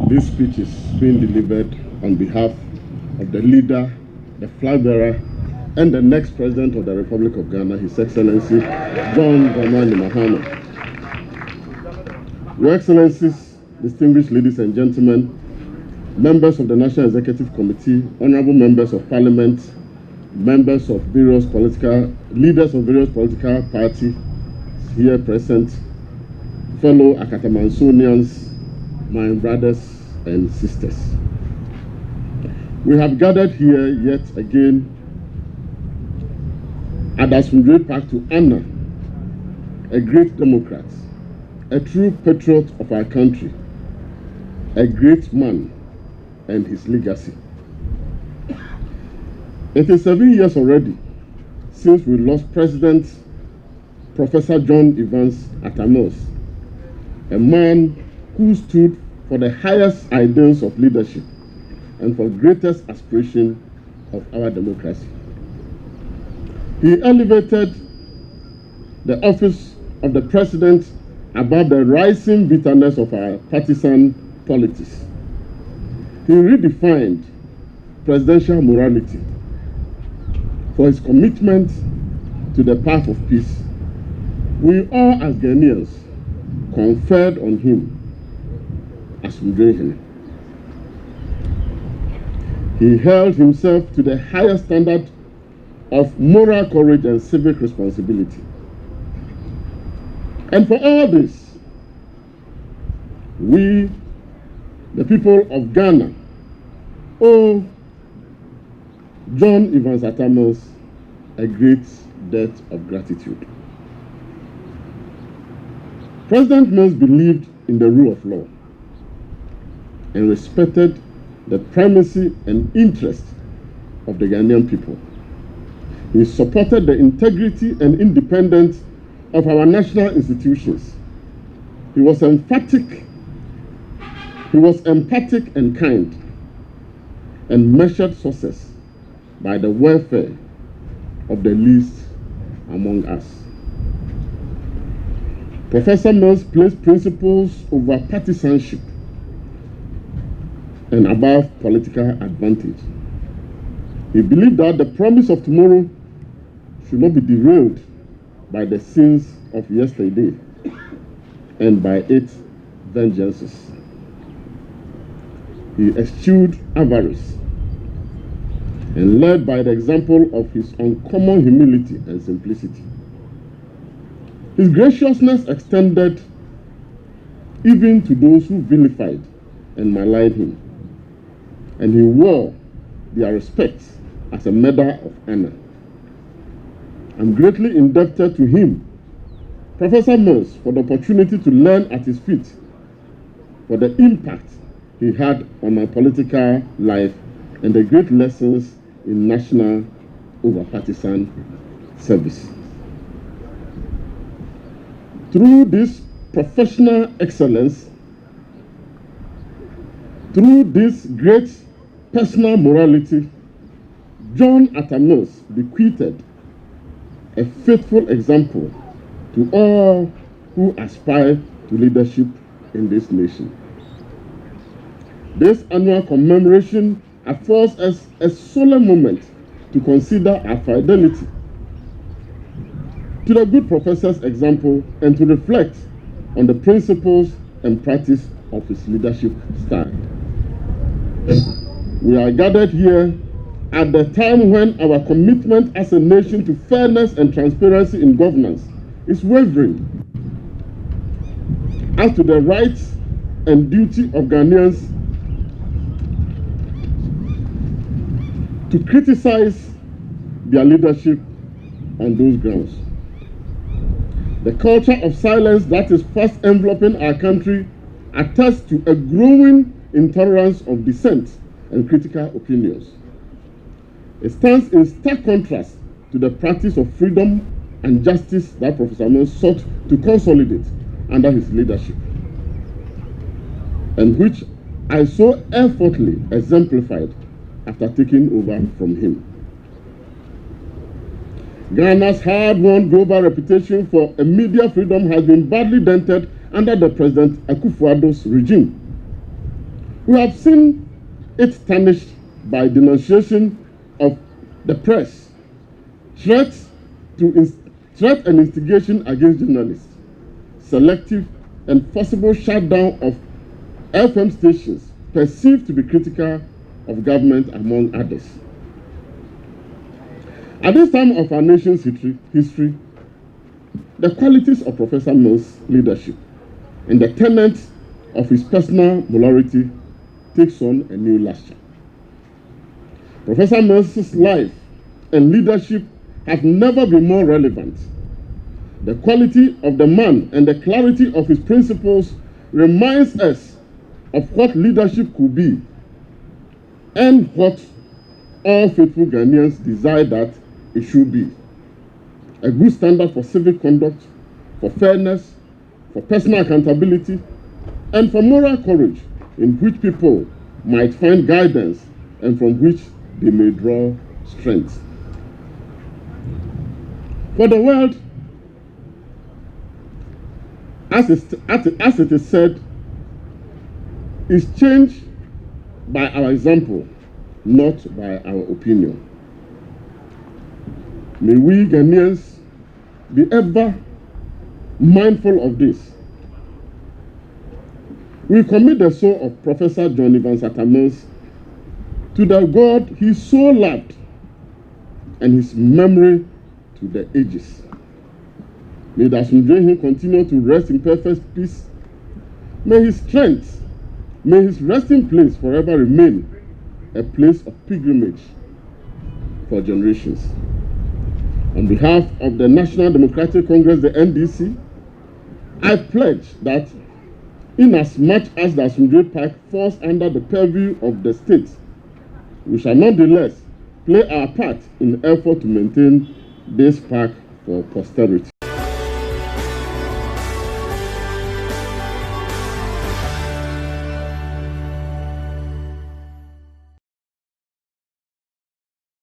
This speech is being delivered on behalf of the leader, the flag bearer, and the next president of the Republic of Ghana, His Excellency John Dramani Mahama. Your Excellencies, distinguished ladies and gentlemen, members of the National Executive Committee, honorable members of Parliament, members of leaders of various political parties here present, fellow Akatamansonians, my brothers and sisters. We have gathered here yet again at Asundre Park to honor a great Democrat, a true patriot of our country, a great man, and his legacy. It is 7 years already since we lost President Professor John Evans Atta Mills, a man who stood for the highest ideals of leadership and for greatest aspiration of our democracy. He elevated the office of the president above the rising bitterness of our partisan politics. He redefined presidential morality for his commitment to the path of peace. We all as Ghanaians conferred on him as Asundre. He held himself to the highest standard of moral courage and civic responsibility. And for all this, we, the people of Ghana, owe John Evans Atta Mills a great debt of gratitude. President Mills believed in the rule of law and respected the primacy and interest of the Ghanaian people. He supported the integrity and independence of our national institutions. He was emphatic and kind, and measured success by the welfare of the least among us. Professor Mills placed principles over partisanship and above political advantage. He believed that the promise of tomorrow should not be derailed by the sins of yesterday and by its vengeances. He eschewed avarice and led by the example of his uncommon humility and simplicity. His graciousness extended even to those who vilified and maligned him, and he wore their respect as a medal of honor. I'm greatly indebted to him, Professor Mills, for the opportunity to learn at his feet, for the impact he had on my political life and the great lessons in national over partisan service. Through this professional excellence, through this great personal morality, John Atta Mills bequeathed a faithful example to all who aspire to leadership in this nation. This annual commemoration affords us a solemn moment to consider our fidelity to the good professor's example and to reflect on the principles and practice of his leadership style. We are gathered here at the time when our commitment as a nation to fairness and transparency in governance is wavering. As to the rights and duty of Ghanaians to criticize their leadership on those grounds. The culture of silence that is fast enveloping our country attests to a growing intolerance of dissent and critical opinions. It stands in stark contrast to the practice of freedom and justice that Professor Mills sought to consolidate under his leadership, and which I so effortlessly exemplified after taking over from him. Ghana's hard-won global reputation for a media freedom has been badly dented under the President Akufo-Addo's regime. We have seen it tarnished by denunciation of the press, threat and instigation against journalists, selective and forcible shutdown of FM stations perceived to be critical of government, among others. At this time of our nation's history, the qualities of Professor Mills' leadership and the tenets of his personal morality takes on a new luster. Professor Mills' life and leadership have never been more relevant. The quality of the man and the clarity of his principles reminds us of what leadership could be and what all faithful Ghanaians desire that it should be. A good standard for civic conduct, for fairness, for personal accountability, and for moral courage in which people might find guidance and from which they may draw strength. For the world, as it is said, is changed by our example, not by our opinion. May we Ghanaians be ever mindful of this. We commit the soul of Professor John Evans Atta Mills to the God he so loved and his memory to the ages. May the Asumdwe continue to rest in perfect peace. May his strength, may his resting place forever remain a place of pilgrimage for generations. On behalf of the National Democratic Congress, the NDC, I pledge that inasmuch as the Asumdwe Park falls under the purview of the state, we shall nonetheless play our part in the effort to maintain this park for posterity.